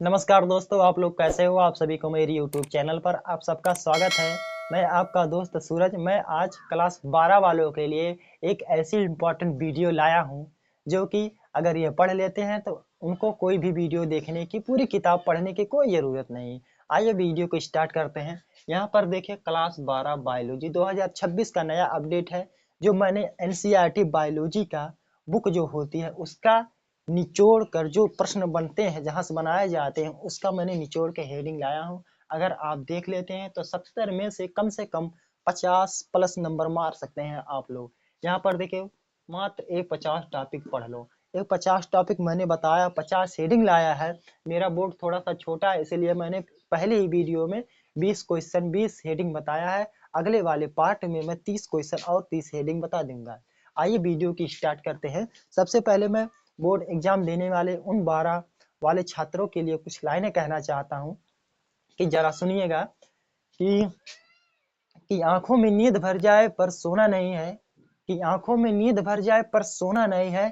नमस्कार दोस्तों, आप लोग कैसे हो। आप सभी को मेरी यूट्यूब चैनल पर आप सबका स्वागत है। मैं आपका दोस्त सूरज। मैं आज क्लास 12 वालों के लिए एक ऐसी इम्पोर्टेंट वीडियो लाया हूं जो कि अगर ये पढ़ लेते हैं तो उनको कोई भी वीडियो देखने की, पूरी किताब पढ़ने की कोई ज़रूरत नहीं। आइए वीडियो को स्टार्ट करते हैं। यहाँ पर देखिए, क्लास 12 बायोलॉजी 2026 का नया अपडेट है जो मैंने एनसीईआरटी बायोलॉजी का बुक जो होती है उसका निचोड़ कर, जो प्रश्न बनते हैं जहां से बनाए जाते हैं उसका मैंने निचोड़ के हेडिंग लाया हूं। अगर आप देख लेते हैं तो 70 में से कम 50 प्लस नंबर मार सकते हैं आप लोग। यहाँ पर देखिए, मात्र एक 50 टॉपिक पढ़ लो। एक 50 टॉपिक मैंने बताया, 50 हेडिंग लाया है। मेरा बोर्ड थोड़ा सा छोटा है, इसलिए मैंने पहले ही वीडियो में 20 क्वेश्चन 20 हेडिंग बताया है। अगले वाले पार्ट में मैं 30 क्वेश्चन और 30 हेडिंग बता दूंगा। आइए वीडियो की स्टार्ट करते हैं। सबसे पहले मैं बोर्ड एग्जाम देने वाले उन 12 वाले छात्रों के लिए कुछ लाइनें कहना चाहता हूं कि जरा सुनिएगा कि आंखों में नींद भर जाए पर सोना नहीं है, कि आंखों में नींद भर जाए पर सोना नहीं है,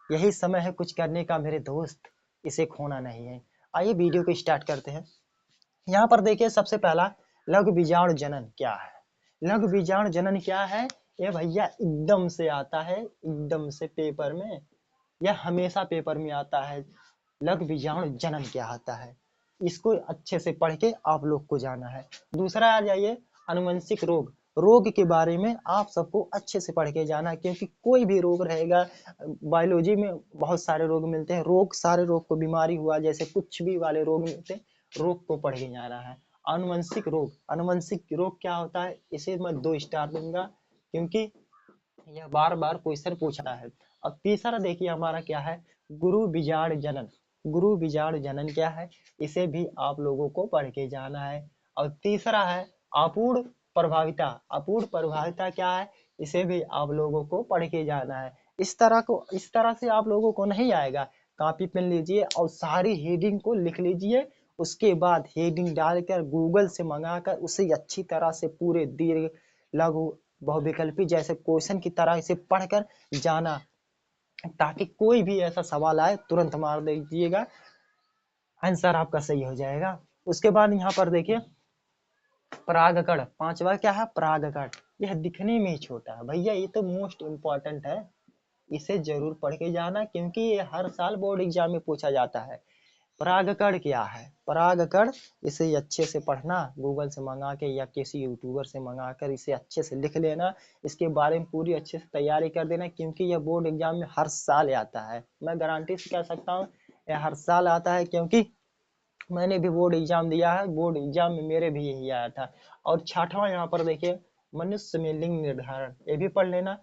यही समय है कुछ करने का मेरे दोस्त, इसे खोना नहीं है। आइए वीडियो को स्टार्ट करते हैं। यहाँ पर देखिए, सबसे पहला लघु बीजाणु जनन क्या है। लघु बीजाणु जनन क्या है, ये भैया एकदम से आता है, एकदम से पेपर में, यह हमेशा पेपर में आता है। लघु बीजाणु जनन क्या होता है, इसको अच्छे से पढ़ के आप लोग को जाना है। दूसरा आ जाइए, अनुवंशिक रोग। रोग के बारे में आप सबको अच्छे से पढ़ के जाना है, क्योंकि कोई भी रोग रहेगा, बायोलॉजी में बहुत सारे रोग मिलते हैं। रोग, सारे रोग को बीमारी हुआ जैसे कुछ भी वाले रोग मिलते हैं, रोग को पढ़ के जाना है। अनुवंशिक रोग, अनुवंशिक रोग क्या होता है, इसे मैं 2 स्टार दूंगा क्योंकि यह बार बार क्वेश्चन पूछा है। अब तीसरा देखिए हमारा क्या है, गुरु बीजाणु जनन। गुरु बीजाणु जनन क्या है, इसे भी आप लोगों को पढ़ के जाना है। और तीसरा है अपूर्ण प्रभाविता। अपूर्ण प्रभाविता क्या है, इसे भी आप लोगों को पढ़ के जाना है। इस तरह से आप लोगों को नहीं आएगा। कॉपी पेन लीजिए और सारी हेडिंग को लिख लीजिए। उसके बाद हेडिंग डालकर गूगल से मंगाकर उसे अच्छी तरह से पूरे दीर्घ, लघु, बहुविकल्पी जैसे क्वेश्चन की तरह इसे पढ़कर जाना, ताकि कोई भी ऐसा सवाल आए तुरंत मार दीजिएगा, आंसर आपका सही हो जाएगा। उसके बाद यहाँ पर देखिए, परागकण, पांचवा क्या है, परागकण। यह दिखने में ही छोटा है भैया, ये तो मोस्ट इम्पोर्टेंट है, इसे जरूर पढ़ के जाना क्योंकि ये हर साल बोर्ड एग्जाम में पूछा जाता है। परागकण क्या है, परागकण, इसे अच्छे से पढ़ना, गूगल से मंगा के या किसी यूट्यूबर से मंगा कर इसे अच्छे से लिख लेना। इसके बारे में पूरी अच्छे से तैयारी कर देना, क्योंकि यह बोर्ड एग्जाम में हर साल आता है। मैं गारंटी से कह सकता हूँ यह हर साल आता है, क्योंकि मैंने भी बोर्ड एग्जाम दिया है, बोर्ड एग्जाम में मेरे भी यही आया था। और छठवां यहाँ पर देखिए, मनुष्य में लिंग निर्धारण, ये भी पढ़ लेना,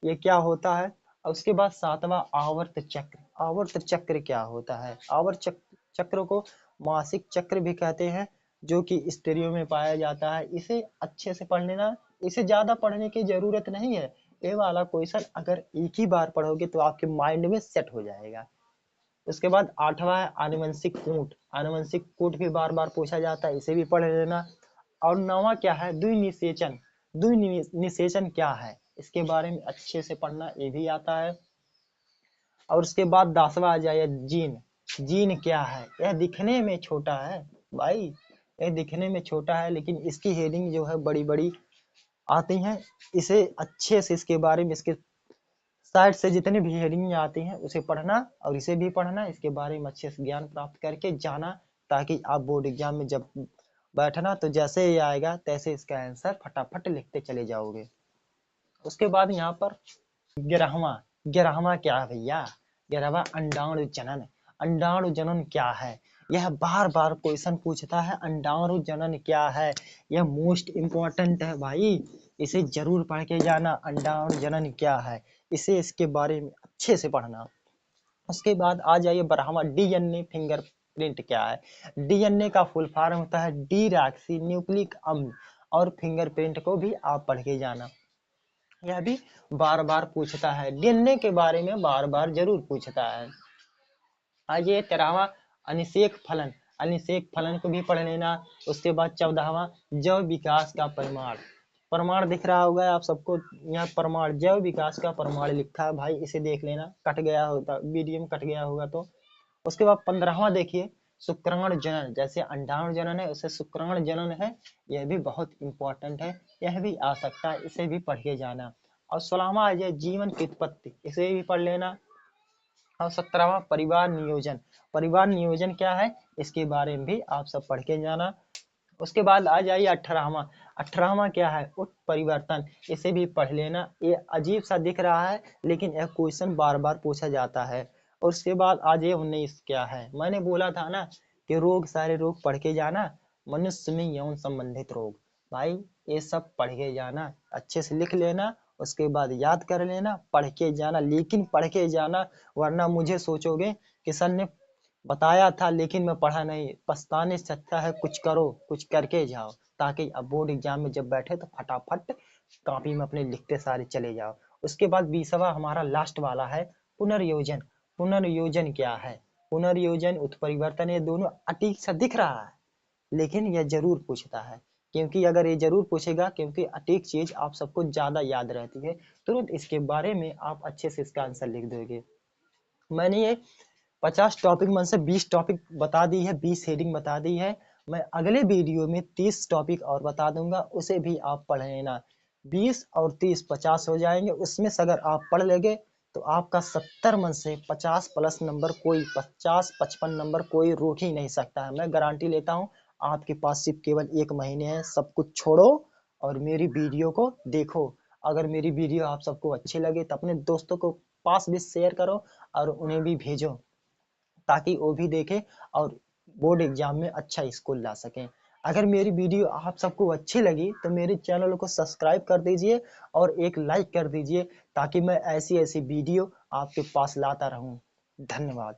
ये क्या होता है। और उसके बाद सातवां आवर्त चक्र। आवर्त चक्र क्या होता है, आवर्त चक्र को मासिक चक्र भी कहते हैं, जो कि स्त्रियों में पाया जाता है। इसे अच्छे से पढ़ लेना, इसे ज्यादा पढ़ने की जरूरत नहीं है। ये वाला क्वेश्चन अगर एक ही बार पढ़ोगे तो आपके माइंड में सेट हो जाएगा। उसके बाद आठवां है आनुवंशिक कूट। आनुवंशिक कूट भी बार बार पूछा जाता है, इसे भी पढ़ लेना। और नौवां क्या है, द्विनिषेचन। द्विनिषेचन क्या है, इसके बारे में अच्छे से पढ़ना, ये भी आता है। और उसके बाद 10वां आ जाए जीन। जीन क्या है, यह दिखने में छोटा है भाई, यह दिखने में छोटा है, लेकिन इसकी हेडिंग जो है बड़ी बड़ी आती हैं। इसे अच्छे से, इसके बारे में, इसके साइड से जितनी भी हेडिंग आती हैं उसे पढ़ना और इसे भी पढ़ना, इसके बारे में अच्छे से ज्ञान प्राप्त करके जाना, ताकि आप बोर्ड एग्जाम में जब बैठना तो जैसे ही आएगा तैसे इसका आंसर फटाफट लिखते चले जाओगे। उसके बाद यहाँ पर 11वां। 11वां क्या है भैया, 11वां अंडाणु जनन। अंडाणु जनन क्या है, यह बार बार क्वेश्चन पूछता है, अंडाणु जनन क्या है, यह मोस्ट इम्पोर्टेंट है भाई, इसे जरूर पढ़ के जाना। अंडाणु जनन क्या है, इसे, इसके बारे में अच्छे से पढ़ना। उसके बाद आ जाइए 12वां, डीएनए फिंगरप्रिंट क्या है। डीएनए का फुल फॉर्म होता है डीऑक्सी न्यूक्लिक अम्ल, और फिंगरप्रिंट को भी आप पढ़ के जाना, यह भी बार बार पूछता है, डीएनए के बारे में बार बार जरूर पूछता है। आइए 13वां, अनिषेक फलन। अनिषेक फलन को भी पढ़ लेना। उसके बाद 14वां, जैव विकास का प्रमाण। प्रमाण दिख रहा होगा आप सबको, यहाँ प्रमाण, जैव विकास का प्रमाण लिखा है भाई, इसे देख लेना, कट गया होता वीडियो में, कट गया होगा तो। उसके बाद 15वां देखिए, शुक्राणु जनन, जैसे अंडाणु जनन है उसे शुक्राणु जनन है, यह भी बहुत इंपॉर्टेंट है, यह भी आ सकता है, इसे भी पढ़ के जाना। और 16वां आ जाए जीवन की उत्पत्ति, इसे भी पढ़ लेना। और 17वां परिवार नियोजन, परिवार नियोजन क्या है इसके बारे में भी आप सब पढ़ के जाना। उसके बाद आ जाइए 18वां, 18वां क्या है उत्परिवर्तन, इसे भी पढ़ लेना। ये अजीब सा दिख रहा है लेकिन यह क्वेश्चन बार बार पूछा जाता है। और उसके बाद आ जाइए 19 क्या है, मैंने बोला था ना कि रोग, सारे रोग पढ़ के जाना। मनुष्य में यौन संबंधित रोग, भाई ये सब पढ़ के जाना, अच्छे से लिख लेना, उसके बाद याद कर लेना, पढ़ के जाना, लेकिन पढ़ के जाना, वरना मुझे सोचोगे कि सर ने बताया था लेकिन मैं पढ़ा नहीं। पछताने से अच्छा है कुछ करो, कुछ करके जाओ, ताकि अब बोर्ड एग्जाम में जब बैठे तो फटाफट कॉपी में अपने लिखते सारे चले जाओ। उसके बाद 20वां हमारा लास्ट वाला है पुनर्योजन। पुनर्योजन क्या है, पुनर्योजन उत्परिवर्तन, ये दोनों अटीक सा दिख रहा है लेकिन यह जरूर पूछता है, क्योंकि अगर ये जरूर पूछेगा, क्योंकि अटीक चीज आप सबको ज्यादा याद रहती है, तुरंत इसके बारे में आप अच्छे से इसका आंसर लिख दोगे। मैंने ये 50 टॉपिक में से 20 टॉपिक बता दी है, 20 हेडिंग बता दी है। मैं अगले वीडियो में 30 टॉपिक और बता दूंगा, उसे भी आप पढ़ लेना। 20 और 30 50 हो जाएंगे, उसमें से अगर आप पढ़ लेंगे तो आपका 70 में से 50 प्लस नंबर कोई 50-55 नंबर कोई रोक ही नहीं सकता है। मैं गारंटी लेता हूँ। आपके पास सिर्फ केवल 1 महीने है, सब कुछ छोड़ो और मेरी वीडियो को देखो। अगर मेरी वीडियो आप सबको अच्छी लगे तो अपने दोस्तों को पास भी शेयर करो और उन्हें भी भेजो, ताकि वो भी देखें और बोर्ड एग्जाम में अच्छा स्कोर ला सकें। अगर मेरी वीडियो आप सबको अच्छी लगी तो मेरे चैनल को सब्सक्राइब कर दीजिए और एक लाइक कर दीजिए, ताकि मैं ऐसी ऐसी वीडियो आपके पास लाता रहूं। धन्यवाद।